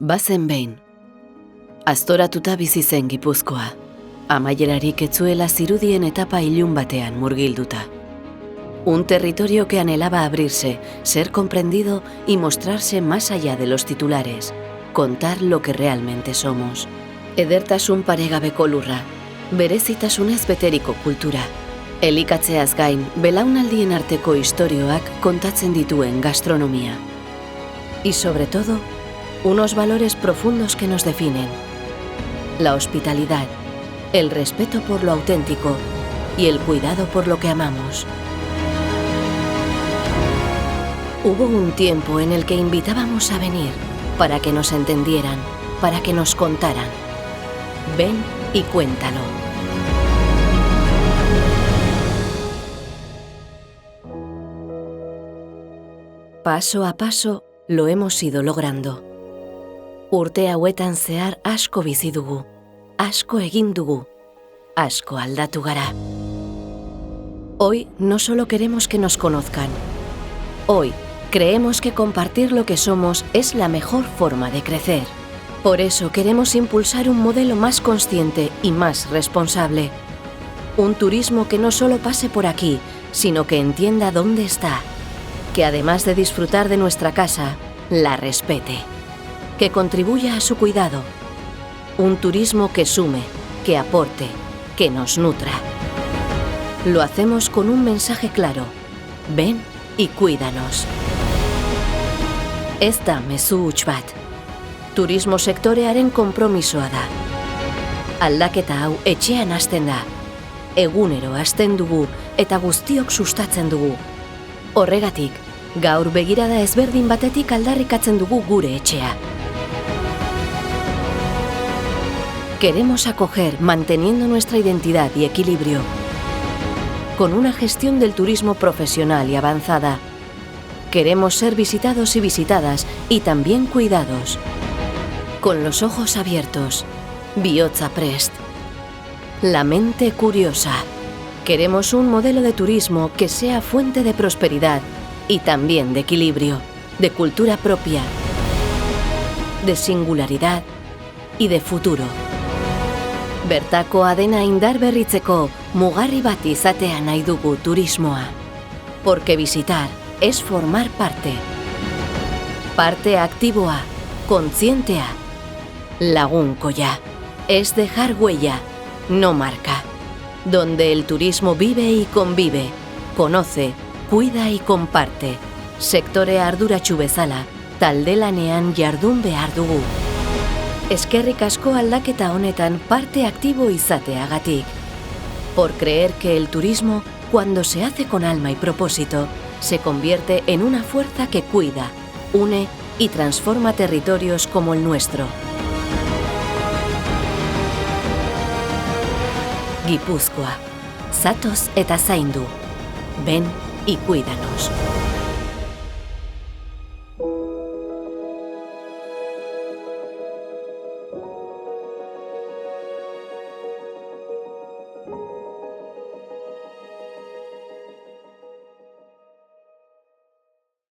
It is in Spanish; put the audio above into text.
Bazen behin. Aztoratuta bizi zen Gipuzkoa, amaierarik etzuela zirudien etapa ilun batean murgilduta. Un territorio que anhelaba abrirse, ser comprendido y mostrarse más allá de los titulares, contar lo que realmente somos. Edertasun paregabeko lurra, berezitasunez beteriko kultura. Elikatzeaz gain, belaunaldien arteko istorioak kontatzen dituen gastronomia. Y sobre todo, unos valores profundos que nos definen. La hospitalidad, el respeto por lo auténtico y el cuidado por lo que amamos. Hubo un tiempo en el que invitábamos a venir para que nos entendieran, para que nos contaran. Ven y cuéntalo. Paso a paso lo hemos ido logrando. Urte hauetan zehar asko bizi dugu, asko egin dugu, asko aldatu gara. Hoy no solo queremos que nos conozcan. Hoy creemos que compartir lo que somos es la mejor forma de crecer. Por eso queremos impulsar un modelo más consciente y más responsable. Un turismo que no solo pase por aquí, sino que entienda dónde está. Que además de disfrutar de nuestra casa, la respete. Que contribuya a su cuidado. Un turismo que sume, que aporte, que nos nutra. Lo hacemos con un mensaje claro. Ven y cuídanos. Ez da mezu huts bat. Turismo sektorearen konpromisoa da. Aldaketa hau etxean hasten da. Egunero hasten dugu eta guztiok sustatzen dugu. Horregatik, gaur begirada ezberdin batetik aldarrikatzen dugu gure etxea. Queremos acoger manteniendo nuestra identidad y equilibrio. Con una gestión del turismo profesional y avanzada. Queremos ser visitados y visitadas y también cuidados. Con los ojos abiertos, bihotza prest. La mente curiosa. Queremos un modelo de turismo que sea fuente de prosperidad y también de equilibrio, de cultura propia, de singularidad y de futuro. Bertakoa dena indarberritzeko mugarri bat izatea nahi dugu turismoa. Porque visitar es formar parte. Parte aktiboa, kontzientea. Lagunkoia. Es dejar huella, no marca. Donde el turismo vive y convive, conoce, cuida y comparte. Sektore arduratsu bezala, taldelanean jardun behar dugu. Eskerrik asko aldaketa honetan parte aktibo izateagatik. Por creer que el turismo, cuando se hace con alma y propósito, se convierte en una fuerza que cuida, une y transforma territorios como el nuestro. Gipuzkoa, zatoz eta zaindu. Ven y cuídanos.